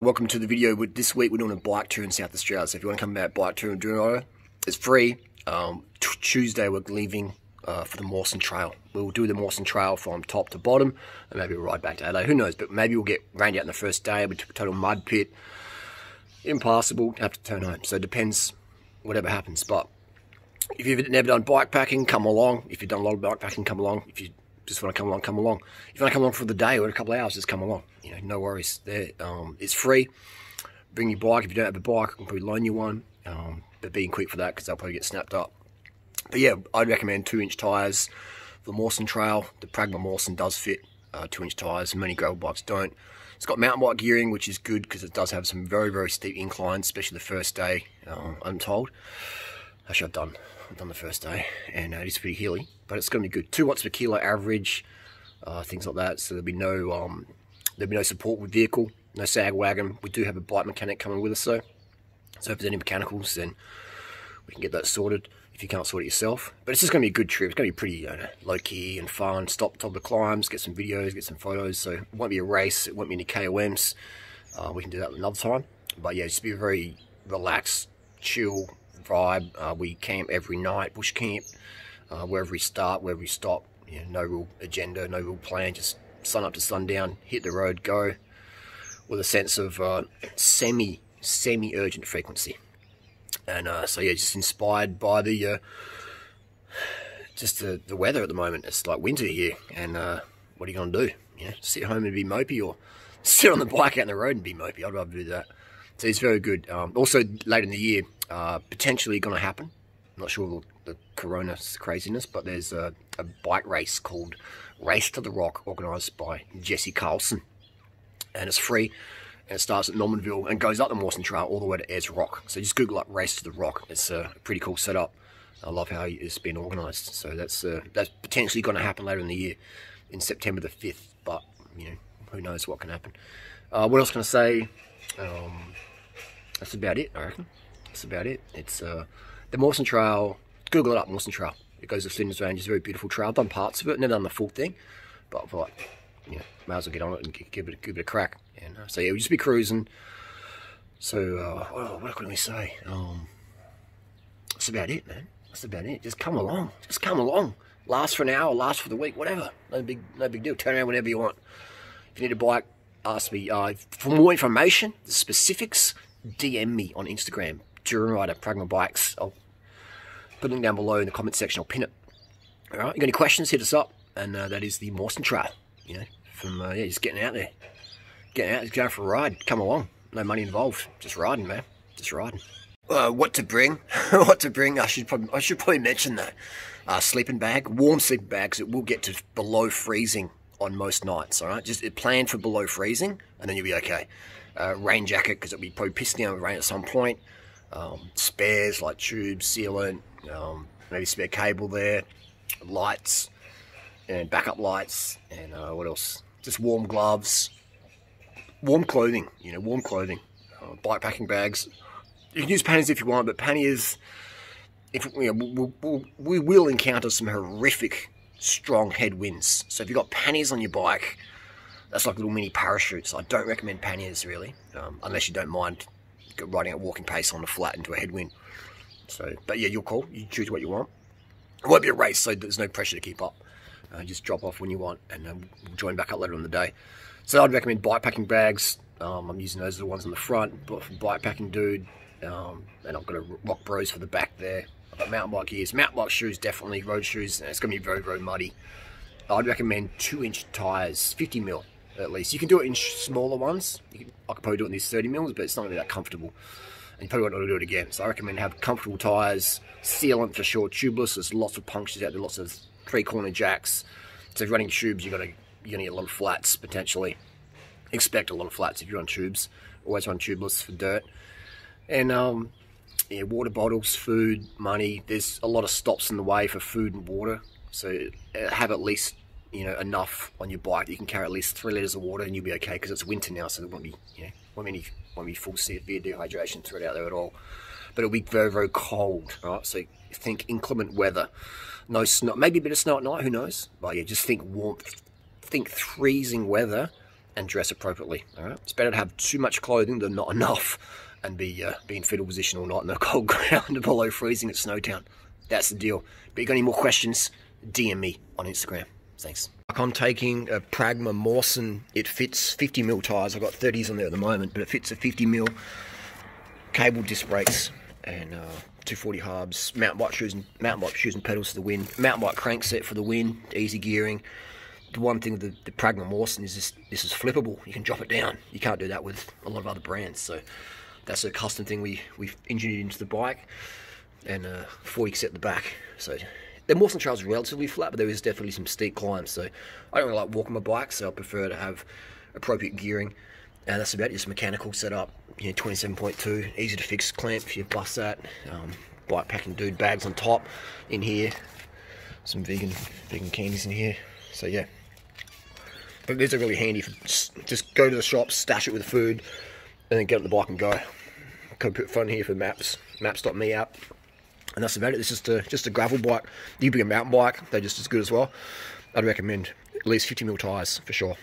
Welcome to the video. This week we're doing a bike tour in South Australia. So if you want to come out bike tour in Durianrider, it's free. Tuesday we're leaving for the Mawson Trail. We'll do the Mawson Trail from top to bottom, and maybe we'll ride back to Adelaide. Who knows? But maybe we'll get rained out in the first day. We took a total mud pit, impassable. Have to turn home. So it depends, whatever happens. But if you've never done bikepacking, come along. If you've done a lot of bikepacking, come along. If you just want to come along, come along. If you want to come along for the day or a couple of hours, just come along. You know, no worries. There, it's free. Bring your bike. If you don't have a bike, I can probably loan you one. But being quick for that because they'll probably get snapped up. But yeah, I'd recommend 2-inch tyres for the Mawson Trail. The Pragma Mawson does fit 2-inch tyres. Many gravel bikes don't. It's got mountain bike gearing, which is good because it does have some very, very steep inclines, especially the first day, I'm told. Actually, I've done the first day, and it is pretty hilly, but it's going to be good. 2 watts per kilo average, things like that. So there'll be no support with vehicle, no sag wagon. We do have a bike mechanic coming with us though, so if there's any mechanicals, then we can get that sorted if you can't sort it yourself. But it's just going to be a good trip. It's going to be pretty low key and fun. Stop top of the climbs, get some videos, get some photos. So it won't be a race. It won't be any KOMs. We can do that another time. But yeah, just be a very relaxed, chill vibe. We camp every night, bush camp, wherever we start, wherever we stop. You know, no real agenda, no real plan, just sun up to sundown, hit the road, go, with a sense of semi-urgent frequency. And so yeah, just inspired by the the weather at the moment. It's like winter here, and what are you going to do? You know, sit home and be mopey, or sit on the bike out on the road and be mopey? I'd rather do that. So it's very good. Also, later in the year, potentially going to happen. I'm not sure the corona craziness, but there's a bike race called Race to the Rock, organised by Jesse Carlson, and it's free. And it starts at Normanville and goes up the Mawson Trail all the way to Ayers Rock. So just Google up Race to the Rock. It's a pretty cool setup. I love how it's been organised. So that's potentially going to happen later in the year, in September the 5th. But you know, who knows what can happen. What else can I say? That's about it, I reckon. That's about it. It's the Mawson Trail. Google it up, Mawson Trail. It goes to Flinders Range. It's a very beautiful trail. I've done parts of it, never done the full thing, but I feel like, you know, may as well get on it and give it a crack. And so yeah, we'll just be cruising. So what can we say? That's about it, man. That's about it. Just come along. Just come along. Last for an hour, last for the week, whatever. No big deal. Turn around whenever you want. If you need a bike, ask me. For more information, the specifics, DM me on Instagram. Durianrider, Pragma Bikes. I'll put a link down below in the comment section. I'll pin it. All right. You got any questions? Hit us up. And that is the Mawson Trail. You know, from yeah, just getting out there. Getting out, just going for a ride. Come along. No money involved. Just riding, man. Just riding. What to bring? What to bring? I should probably mention that. Sleeping bag, warm sleeping bags. It will get to below freezing on most nights. All right, just plan for below freezing, and then you'll be okay. Rain jacket, because it'll be probably pissing down with rain at some point. Spares like tubes, sealant, maybe spare cable there, lights, and backup lights, and what else? Just warm gloves. Warm clothing, you know, warm clothing. Bikepacking bags. You can use panniers if you want, but panniers, if you know, we will encounter some horrific, strong headwinds. So if you've got panniers on your bike, that's like little mini parachutes. I don't recommend panniers really, unless you don't mind riding at walking pace on the flat into a headwind. So, but yeah, your call. You choose what you want. It won't be a race, so there's no pressure to keep up. Just drop off when you want, and we'll join back up later in the day. So I'd recommend bikepacking bags. I'm using those are the ones on the front, but from Bikepacking Dude. And I've got a Rock Bros for the back there. I've got mountain bike ears, mountain bike shoes, definitely road shoes. And it's going to be very, very muddy. I'd recommend 2-inch tyres, 50mm at least. You can do it in smaller ones. I could probably do it in these 30mm, but it's not really that comfortable. And you probably won't want to do it again. So I recommend have comfortable tyres, sealant for sure, tubeless. There's lots of punctures out there, lots of 3-corner jacks. So if you're running tubes, you're gonna get a lot of flats potentially. Expect a lot of flats if you're on tubes. Always run tubeless for dirt. And yeah, water bottles, food, money. There's a lot of stops in the way for food and water. So have at least, you know, enough on your bike that you can carry at least 3 litres of water, and you'll be okay because it's winter now, so there won't be, you know, won't be full severe dehydration threat out there at all. But it'll be very, very cold, right? So think inclement weather. No snow, maybe a bit of snow at night, who knows? But yeah, just think warmth. Think freezing weather and dress appropriately. All right, it's better to have too much clothing than not enough, and be in fetal position all night in the cold ground below freezing at Snowtown. That's the deal. But you got any more questions? DM me on Instagram. Thanks. I'm taking a Pragma Mawson. It fits 50mm tyres. I've got 30s on there at the moment, but it fits a 50mm cable disc brakes and 240 hubs, mountain bike shoes and pedals for the win, mountain bike crank set for the win, easy gearing. The one thing with the Pragma Mawson is this is flippable. You can drop it down. You can't do that with a lot of other brands. So that's a custom thing we've engineered into the bike, and 40 set at the back. So the Mawson trails are relatively flat, but there is definitely some steep climbs. So I don't really like walking my bike, so I prefer to have appropriate gearing. And that's about it. Just mechanical setup. 27.2, easy to fix clamp if you bust that. Bikepacking dude bags on top in here. Some vegan candies in here. So yeah. But these are really handy for just go to the shop, stash it with food, and then get on the bike and go. Can put phone here for maps, maps.me app. And that's about it. It's just a gravel bike. You bring a mountain bike, they're just as good as well. I'd recommend at least 50mm tyres for sure.